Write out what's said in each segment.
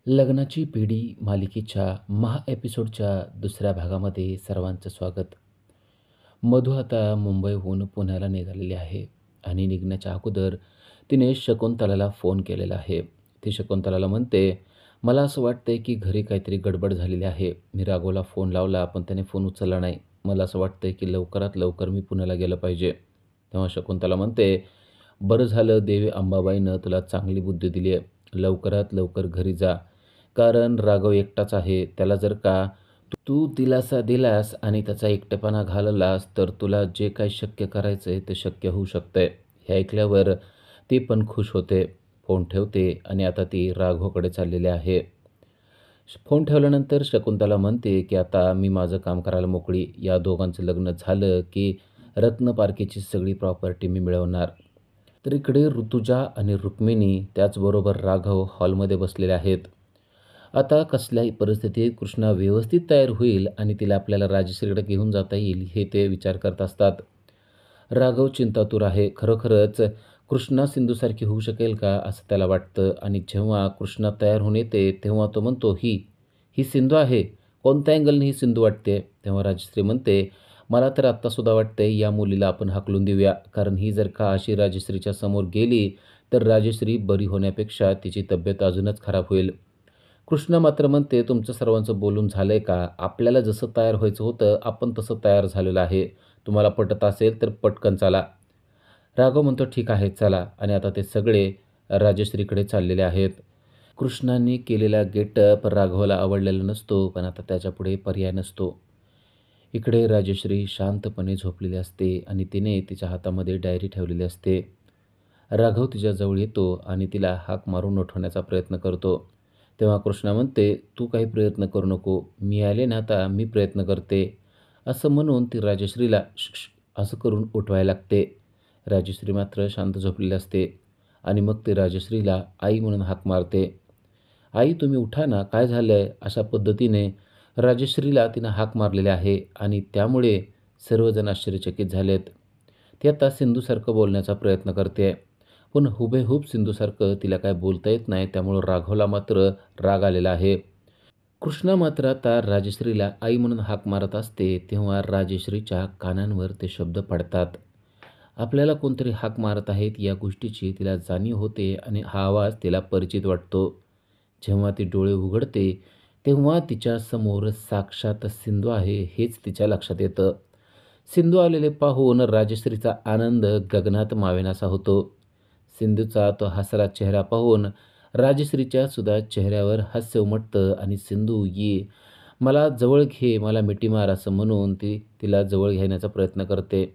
लग्नाची पिढी मालिकेच्या एपिसोडच्या दुसऱ्या भागामध्ये सर्वांचं स्वागत. मधू आता मुंबईहून पुण्याला निघालेली आहे आणि निघण्याच्या अगोदर तिने शकुंतलाला फोन केलेला आहे. ती शकुंतलाला म्हणते, "मला असं वाटतंय की घरी काहीतरी गडबड झालेली आहे. मी राघवला फोन लावला पण त्याने फोन उचलला नाही. मला असं वाटतंय की लवकरात लवकर मी पुण्याला गेलं पाहिजे." तेव्हा शकुंतला म्हणते, "बरं झालं देवी अंबाबाईनं तुला चांगली बुद्धी दिली आहे. लवकरात लवकर घरी जा. कारण राघव एकटाच आहे. त्याला जर का तू दिलासा दिलास आणि त्याचा एकटेपणा घालवलास तर तुला जे काही शक्य करायचं आहे ते शक्य होऊ शकतंय." हे ऐकल्यावर ती पण खुश होते. फोन ठेवते आणि आता ती राघवकडे चाललेली आहे. फोन ठेवल्यानंतर शकुंतला म्हणते, की "आता मी माझं काम करायला मोकळी. या दोघांचं लग्न झालं की रत्नपारखेची सगळी प्रॉपर्टी मी मिळवणार." तर इकडे ऋतुजा आणि रुक्मिणी त्याचबरोबर राघव हॉलमध्ये बसलेले आहेत. आता कसल्याही परिस्थितीत कृष्णा व्यवस्थित तयार होईल आणि तिला आपल्याला राजश्रीकडे घेऊन जाता येईल हे ते विचार करत असतात. राघव चिंतातूर आहे. खरोखरच कृष्णा सिंधूसारखी होऊ शकेल का असं त्याला वाटतं आणि जेव्हा कृष्णा तयार होऊन येते तेव्हा तो म्हणतो, "ही ही सिंधू आहे. कोणत्या अँगलने ही सिंधू वाटते?" तेव्हा राजश्री म्हणते, "मला तर आत्तासुद्धा वाटतंय या मुलीला आपण हाकलून देऊया. कारण ही जर का अशी राजश्रीच्या समोर गेली तर राजश्री बरी होण्यापेक्षा तिची तब्येत अजूनच खराब होईल." कृष्ण मात्र म्हणते, "तुमचं सर्वांचं बोलून झालंय का? आपल्याला जसं तयार व्हायचं होतं आपण तसं तयार झालेलं आहे. तुम्हाला पटत असेल तर पटकन चला." राघव म्हणतो, "ठीक आहे चला." आणि आता ते सगळे राजश्रीकडे चाललेले आहेत. कृष्णाने केलेला गेटअप राघवला आवडलेला नसतो, पण आता त्याच्यापुढे पर्याय नसतो. इकडे राजश्री शांतपणे झोपलेली असते आणि तिने तिच्या हातामध्ये डायरी ठेवलेली असते. राघव तिच्याजवळ येतो आणि तिला हाक मारून उठवण्याचा प्रयत्न करतो. तेव्हा कृष्णा म्हणते, "तू काही प्रयत्न करू नको. मी आले ना आता मी प्रयत्न करते." असं म्हणून ती राजश्रीला "श्श श्श" असं करून उठवायला लागते. राजश्री मात्र शांत झोपलेली असते आणि मग ती राजश्रीला आई म्हणून हाक मारते. "आई तुम्ही उठा ना, काय झालंय?" अशा पद्धतीने राजश्रीला तिनं हाक मारलेली आहे आणि त्यामुळे सर्वजण आश्चर्यचकित झालेत. ती आता सिंधूसारखं बोलण्याचा प्रयत्न करते. पण हुबेहूब सिंधूसारखं तिला काय बोलता येत नाही. त्यामुळं राघवला मात्र राग आलेला आहे. कृष्णा मात्र आता राजश्रीला आई म्हणून हाक मारत असते तेव्हा राजश्रीच्या कानांवर ते शब्द पडतात. आपल्याला कोणतरी हाक मारत आहेत या गोष्टीची तिला जाणीव होते आणि हा आवाज तिला परिचित वाटतो. जेव्हा ती डोळे उघडते तेव्हा तिच्यासमोर साक्षात सिंधू आहे हेच तिच्या लक्षात येतं. सिंधू आलेले पाहून राजश्रीचा आनंद गगनात मावेनासा होतो. सिंधूचा तो हसरा चेहरा पाहून राजश्रीच्या सुद्धा चेहऱ्यावर हास्य उमटतं आणि "सिंधू ये, मला जवळ घे, मला मिठी मार" असं म्हणून ती तिला जवळ घेण्याचा प्रयत्न करते.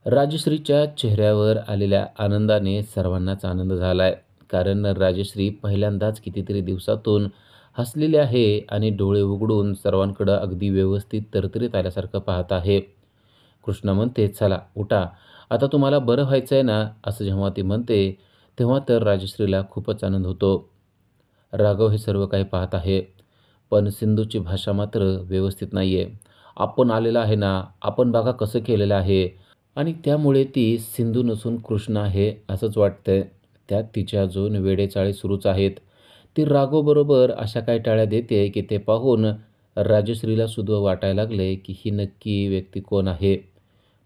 राजश्रीच्या चेहऱ्यावर आलेल्या आनंदाने सर्वांनाच आनंद झालाय. कारण राजश्री पहिल्यांदाच कितीतरी दिवसातून हसलेली आहे आणि डोळे उघडून सर्वांकडं अगदी व्यवस्थित तरतरीत आल्यासारखं पाहत आहे. कृष्णा म्हणते, "चला उठा, आता तुम्हाला बरं व्हायचं आहे ना?" असं जेव्हा ती म्हणते तेव्हा तर राजश्रीला खूपच आनंद होतो. राघव हे सर्व काही पाहत आहे. पण सिंधूची भाषा मात्र व्यवस्थित नाही आहे. "आपण आलेला आहे ना, आपण बघा कसं केलेलं आहे." आणि त्यामुळे ती सिंधू नसून कृष्ण आहे असंच वाटतंय. त्यात तिच्या अजून वेडेचाळे सुरूच आहेत. ती राघवबरोबर अशा काही टाळ्या देते की ते पाहून राजश्रीला सुद्धा वाटायला लागले की ही नक्की व्यक्ती कोण आहे.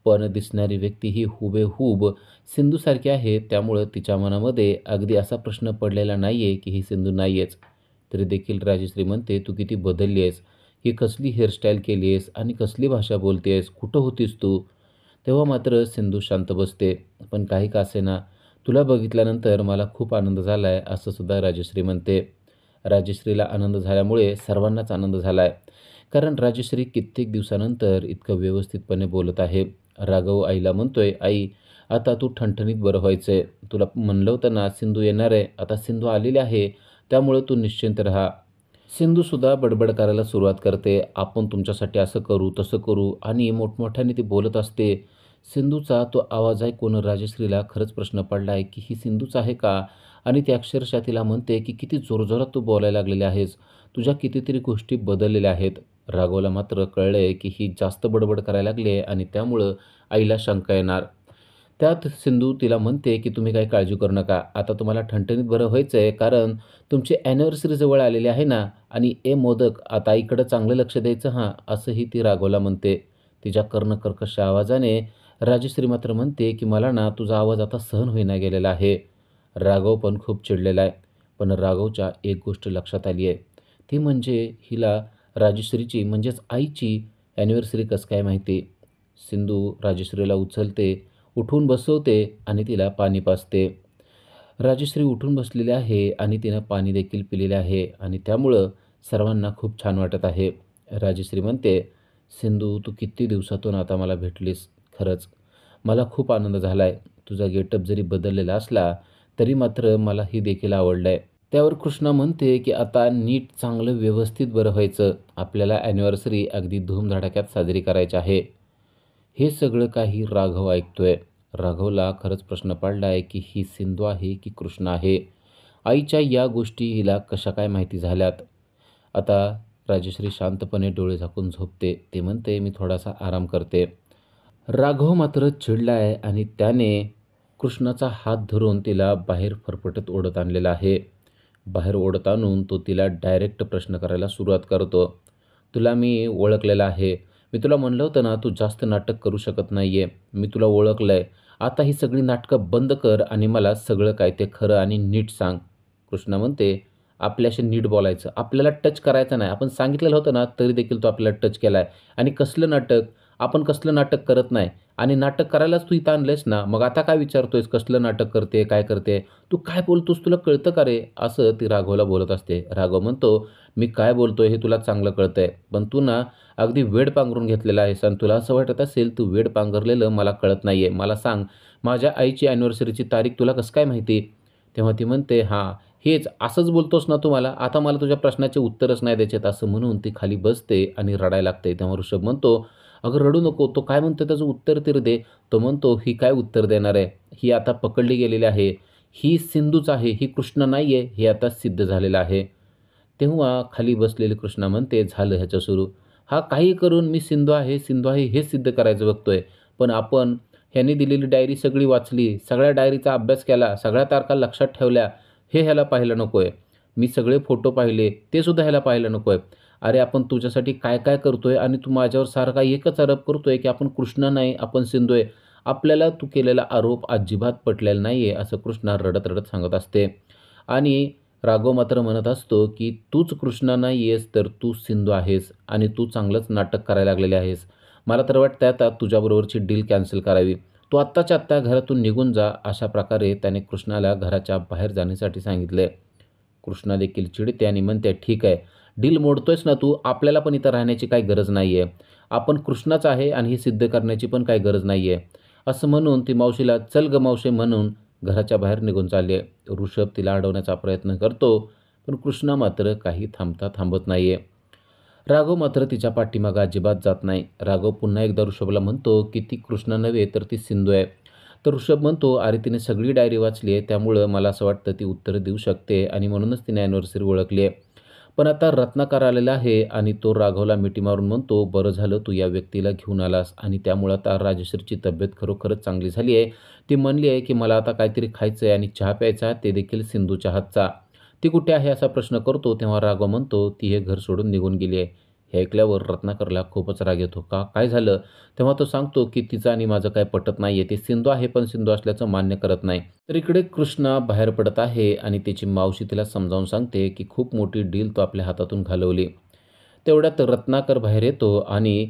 पण दिसणारी व्यक्ती ही हुबेहूब सिंधूसारखी आहे. त्यामुळं तिच्या मनामध्ये अगदी असा प्रश्न पडलेला नाही आहे की ही सिंधू नाही आहेच. तरी देखील राजश्री म्हणते, "तू किती बदलली आहेस. ही कसली हेअरस्टाईल केली आहेस आणि कसली भाषा बोलते आहेस. कुठं होतीस तू?" तेव्हा मात्र सिंधू शांत बसते. "पण काही का असेना, तुला बघितल्यानंतर मला खूप आनंद झाला आहे." असं सुद्धा राजश्री म्हणते. राजश्रीला आनंद झाल्यामुळे सर्वांनाच आनंद झाला आहे. कारण राजश्री कित्येक दिवसानंतर इतकं व्यवस्थितपणे बोलत आहे. राघव आईला म्हणतोय, "आई, आता तू ठणठणीत बरं व्हायचंय. तुला म्हणलं होतं ना सिंधू येणार आहे. आता सिंधू आलेली आहे. त्यामुळे तू निश्चिंत राहा." सिंधूसुद्धा बडबड करायला सुरुवात करते. "आपण तुमच्यासाठी असं करू, तसं करू" आणि मोठमोठ्याने ती बोलत असते. सिंधूचा तो आवाज ऐकून राजश्रीला खरंच प्रश्न पडला की ही सिंधूच आहे का? आणि ती अक्षरशः तिला म्हणते की "किती जोरजोरात तू बोलायला लागलेली आहेस. तुझ्या कितीतरी गोष्टी बदललेल्या आहेत." राघवला मात्र कळलंय की ही जास्त बडबड करायला लागली आहे आणि त्यामुळं आईला शंका येणार. त्यात सिंधू तिला म्हणते की तुम्ही काही काळजी करू नका. आता तुम्हाला ठणठणीत बरं व्हायचं आहे कारण तुमची ॲनिव्हर्सरी जवळ आलेली आहे ना आणि मोदक आता आईकडं चांगलं लक्ष द्यायचं हां, असंही ती राघवला म्हणते. तिच्या कर्णकर्कश आवाजाने राजश्री मात्र म्हणते की मला ना तुझा आवाज आता सहन होईना गेलेला आहे. राघव पण खूप चिडलेला आहे. पण राघवच्या एक गोष्ट लक्षात आली आहे. ती म्हणजे हिला राजश्रीची म्हणजेच आईची ॲनिव्हर्सरी कसं काय माहिती? सिंधू राजश्रीला उचलते, उठवून बसवते आणि तिला पाणी पाजते. राजश्री उठून बसलेली आहे आणि तिनं पाणी देखील पिलेले आहे आणि त्यामुळं सर्वांना खूप छान वाटत आहे. राजश्री म्हणते, "सिंधू तू किती दिवसातून आता मला भेटलीस. खरंच मला खूप आनंद झाला आहे. तुझा गेटअप जरी बदललेला असला तरी मात्र मला ही देखील आवडलं आहे." त्यावर कृष्णा म्हणते, की "आता नीट चांगलं व्यवस्थित बरं व्हायचं. आपल्याला ॲनिव्हर्सरी अगदी धूमधडाक्यात साजरी करायची आहे." हे सगळं काही राघव ऐकतोय. राघवला खरंच प्रश्न पडला आहे, की ही सिंधू आहे की कृष्णा आहे? आईच्या या गोष्टी हिला कशा काय माहिती झाल्यात? आता राजश्री शांतपणे डोळे झाकून झोपते. ती म्हणते, "मी थोडासा आराम करते." राघव मात्र चिडला आहे आणि त्याने कृष्णाचा हात धरून तिला बाहेर फरफटत ओढत आणलेला आहे. बाहेर ओढत आणून तो तिला डायरेक्ट प्रश्न करायला सुरुवात करतो. "तुला मी ओळखलेलं आहे. मी तुला म्हणलं होतं ना, तू जास्त नाटक करू शकत नाही आहे. मी तुला ओळखलं आहे. आता ही सगळी नाटकं बंद कर आणि मला सगळं काय ते खरं आणि नीट सांग." कृष्णा म्हणते, "आपल्याशी नीट बोलायचं. आपल्याला टच करायचं नाही. आपण सांगितलेलं होतं ना, तरी देखील तू आपल्याला टच केला आहे. आणि कसलं नाटक? आपण कसलं नाटक करत नाही. आणि नाटक करायलाच तू इथं आणलंयस ना, मग आता काय विचारतोयस कसलं नाटक करते, काय करते? तू काय बोलतोस तुला कळतं का रे?" असं ती राघवला बोलत असते. राघव म्हणतो, "मी काय बोलतोय हे तुला चांगलं कळतंय. पण तू ना अगदी वेड पांघरून घेतलेला आहेस आणि तुला असं वाटत असेल तू वेड पांघरलेलं मला कळत नाहीये. मला सांग माझ्या आईची अॅनिव्हर्सरीची तारीख तुला कसं काय माहिती?" तेव्हा ती म्हणते, "हां, हेच असंच बोलतोस ना तू मला? आता मला तुझ्या प्रश्नाचे उत्तरच नाही द्यायचे आहेत." असं म्हणून ती खाली बसते आणि रडायला लागते. तेव्हा ऋषभ म्हणतो, "अगं रडू नको. तो काय म्हणतो त्याचं उत्तर तर दे." तो म्हणतो, "ही काय उत्तर देणार आहे? ही आता पकडली गेलेली आहे. ही सिंधूच आहे. ही कृष्ण नाही आहे. हे आता सिद्ध झालेलं आहे." तेव्हा खाली बसलेली कृष्णा म्हणते, "झालं ह्याचं सुरू. हा काही करून मी सिंधू आहे, सिंधू आहे हेच सिद्ध करायचं बघतोय. पण आपण ह्याने दिलेली डायरी सगळी वाचली, सगळ्या डायरीचा अभ्यास केला, सगळ्या तारखा लक्षात ठेवल्या, हे ह्याला पाहिलं नकोय. मी सगळे फोटो पाहिले, ते सुद्धा ह्याला पाहिलं नकोय. अरे आपण तुझ्यासाठी काय-काय करतोय आणि तू माझ्यावर सारखा एकच आरोप करतोय, की आपण कृष्णा नाही, आपण सिंधू आहे. आपल्याला तू केलेला आरोप अजिबात पटलेला नाहीये." असं कृष्णा रडत-रडत सांगत असते. आणि राघव मात्र म्हणत असतो, की "तूच कृष्णा नाही आहेस, तर तू सिंधू आहेस आणि तू चांगलंच नाटक करायला लागलेले आहेस. मला तर वाटतंय आता तुझ्याबरोबरची डील कॅन्सल करावी. तू आत्ताच्या आत्ता घरातून निघून जा." अशा प्रकारे त्याने कृष्णाला घराच्या बाहेर जाण्यासाठी सांगितले. कृष्णा देखील चिडते आणि म्हणते, "ठीक आहे, डील मोडतोयस ना तू, आपल्याला पण इथं राहण्याची काही गरज नाही आहे. आपण कृष्णाच आहे आणि हे सिद्ध करण्याची पण काही गरज नाही आहे." असं म्हणून ती मावशीला "चल गं मावशे" म्हणून घराच्या बाहेर निघून चालली आहे. ऋषभ तिला अडवण्याचा प्रयत्न करतो, पण कृष्णा मात्र काही थांबता थांबत नाही आहे. राघव मात्र तिच्या पाठीमागं अजिबात जात नाही. राघव पुन्हा एकदा ऋषभला म्हणतो, की "ती कृष्णा नव्हे तर ती सिंधू आहे." तर ऋषभ म्हणतो, "अरे तिने सगळी डायरी वाचली आहे, त्यामुळं मला असं वाटतं ती उत्तरं देऊ शकते आणि म्हणूनच तिने अॅनिव्हर्सरी ओळखली आहे." पण आता रत्नाकर आलेला आहे आणि तो राघवला मिठी मारून म्हणतो, "बरं झालं तू या व्यक्तीला घेऊन आलास आणि त्यामुळं आता राजश्रीची तब्येत खरोखरच चांगली झाली आहे. ती म्हणली आहे, की मला आता काहीतरी खायचं आहे आणि चहा प्यायचा आहे, ते देखील सिंधूच्या हातचा." "ती कुठे आहे?" असा प्रश्न करतो. तेव्हा राघव म्हणतो, "ती हे घर सोडून निघून गेली आहे." हे ऐकल्यावर रत्नाकरला खूपच राग येतो. "का? काय झालं?" तेव्हा तो सांगतो, की "तिचं आणि माझं काही पटत नाही आहे. ती सिंधू आहे, पण सिंधू असल्याचं मान्य करत नाही." तर इकडे कृष्णा बाहेर पडत आहे आणि त्याची मावशी तिला समजावून सांगते, की खूप मोठी डील तो आपल्या हातातून घालवली. तेवढ्यात रत्नाकर बाहेर येतो आणि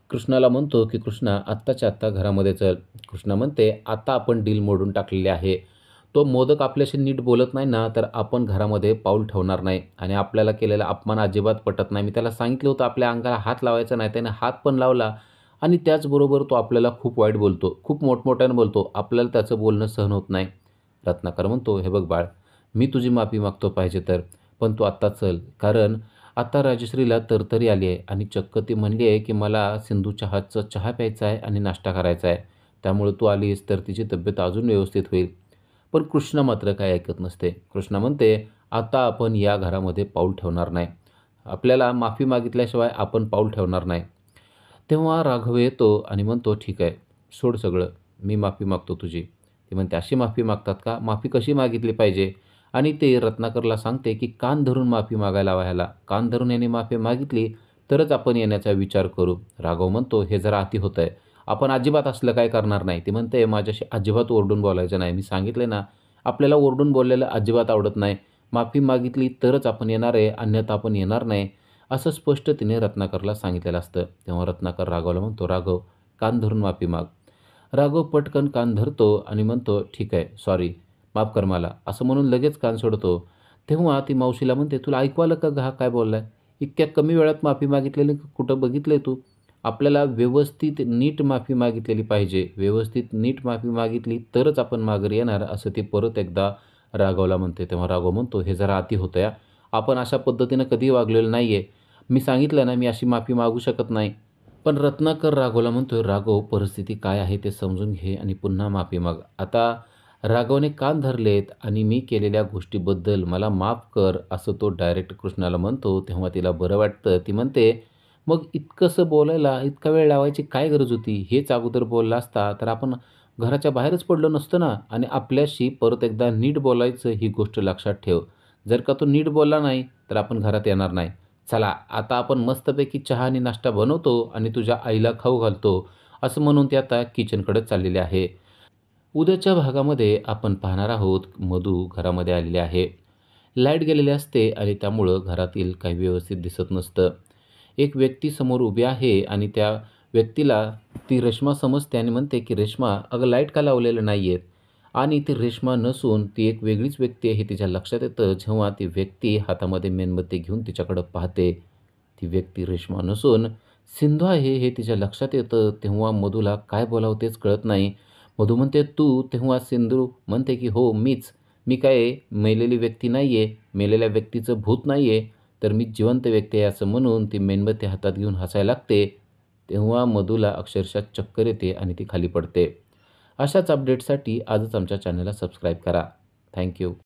कृष्णाला म्हणतो, की "कृष्णा आत्ताच्या आत्ता घरामध्ये चल." कृष्णा म्हणते, "आता आपण डील मोडून टाकलेली आहे. तो मोदक आपल्याशी नीट बोलत नाही ना, तर आपण घरामध्ये पाऊल ठेवणार नाही आणि आपल्याला केलेला अपमान अजिबात पटत नाही. मी त्याला सांगितलं होतं आपल्या अंगाला हात लावायचा नाही. त्याने हात पण लावला आणि त्याचबरोबर तो आपल्याला खूप वाईट बोलतो. खूप मोठमोठ्यानं बोलतो. आपल्याला त्याचं बोलणं सहन होत नाही." रत्नाकर म्हणतो, "हे बघ बाळ, मी तुझी माफी मागतो पाहिजे तर, पण तू आत्ता चल. कारण आता राजश्रीला तरतरी आली आहे आणि चक्क ती म्हणली आहे, की मला सिंधूच्या हातचा चहा प्यायचा आहे आणि नाश्ता करायचा आहे. त्यामुळे तू आलीस तर तिची तब्येत अजून व्यवस्थित होईल." पण कृष्णा मात्र काही ऐकत नसते. कृष्णा म्हणते, "आता आपण या घरामध्ये पाऊल ठेवणार नाही. आपल्याला माफी मागितल्याशिवाय आपण पाऊल ठेवणार नाही." तेव्हा राघव येतो आणि म्हणतो, "ठीक आहे, सोड सगळं. मी माफी मागतो तुझी. ती म्हणते, "अशी माफी मागतात का? माफी कशी मागितली पाहिजे?" आणि ते रत्नाकरला सांगते, की कान धरून माफी मागायला लावा ह्याला. कान धरून याने माफी मागितली तरच आपण येण्याचा विचार करू. राघव म्हणतो, "हे जरा अति होतंय. आपण अजिबात असलं काही करणार नाही." ती म्हणते, "माझ्याशी अजिबात ओरडून बोलायचं नाही. मी सांगितले ना, आपल्याला ओरडून बोललेलं अजिबात आवडत नाही. माफी मागितली तरच आपण येणार आहे, अन्यथा आपण येणार नाही." असं स्पष्ट तिने रत्नाकरला सांगितलेलं असतं. तेव्हा रत्नाकर राघवला म्हणतो, "राघव, कान धरून माफी माग." राघव पटकन कान धरतो आणि म्हणतो, "ठीक आहे, सॉरी, माफ कर मला." असं म्हणून लगेच कान सोडतो. तेव्हा ती मावशीला म्हणते, "तुला ऐकू आलं का हा काय बोललाय? इतक्या कमी वेळात माफी मागितलेली कुठं बघितलंय तू? आपल्याला व्यवस्थित नीट माफी मागितलेली पाहिजे. व्यवस्थित नीट माफी मागितली तरच आपण माघारी येणार." असं ती परत एकदा राघवला म्हणते. तेव्हा राघव म्हणतो, "हे जरा अति होतंय हां. आपण अशा पद्धतीनं कधीही वागलेलो नाहीये. मी सांगितलं ना, मी अशी माफी मागू शकत नाही." पण रत्नाकर राघवला म्हणतोय, "राघव, परिस्थिती काय आहे ते समजून घे आणि पुन्हा माफी माग." आता राघवने कान धरलेत आणि मी केलेल्या गोष्टीबद्दल मला माफ कर, असं तो डायरेक्ट कृष्णाला म्हणतो. तेव्हा तिला बरं वाटतं. ती म्हणते, "मग इतकंसं बोलायला इतका वेळ लावायची काय गरज होती? हेच अगोदर बोलला असता तर आपण घराच्या बाहेरच पडलो नसतो ना. आणि आपल्याशी परत एकदा नीट बोलायचं, ही गोष्ट लक्षात ठेव. जर का तो नीट बोलला नाही तर आपण घरात येणार नाही. चला, आता आपण मस्तपैकी चहा आणि नाश्ता बनवतो आणि तुझ्या आईला खाऊ घालतो." असं म्हणून ती आता किचनकडे चाललेली आहे. उद्याच्या भागामध्ये आपण पाहणार आहोत, मधू घरामध्ये आलेली आहे. लाईट गेलेली असते आणि त्यामुळं घरातील काही व्यवस्थित दिसत नसतं. एक व्यक्ती समोर उभी आहे आणि त्या व्यक्तीला ती रेश्मा समजते आणि म्हणते, की "रेश्मा, अगं लाईट का लावलेलं नाही आहेत?" आणि ती रेश्मा नसून ती एक वेगळीच व्यक्ती आहे हे तिच्या लक्षात येतं. जेव्हा ती व्यक्ती हातामध्ये मेणबत्ती घेऊन तिच्याकडं पाहते, ती व्यक्ती रेश्मा नसून सिंधू आहे हे तिच्या लक्षात येतं. तेव्हा मधूला काय बोलावं तेच कळत नाही. मधू म्हणते, "तू?" तेव्हा सिंधू म्हणते, की "हो, मीच. मी काय मेलेली व्यक्ती नाही आहे. मेलेल्या व्यक्तीचं भूत नाही आहे. तर मी जिवंत व्यक्ती आहे." असं म्हणून ती मेणबत्ती हातात घेऊन हसायला लागते. तेव्हा मधूला अक्षरशः चक्कर येते आणि ती खाली पडते. अशाच अपडेटसाठी आजच आमच्या चॅनलला सबस्क्राईब करा. Thank you.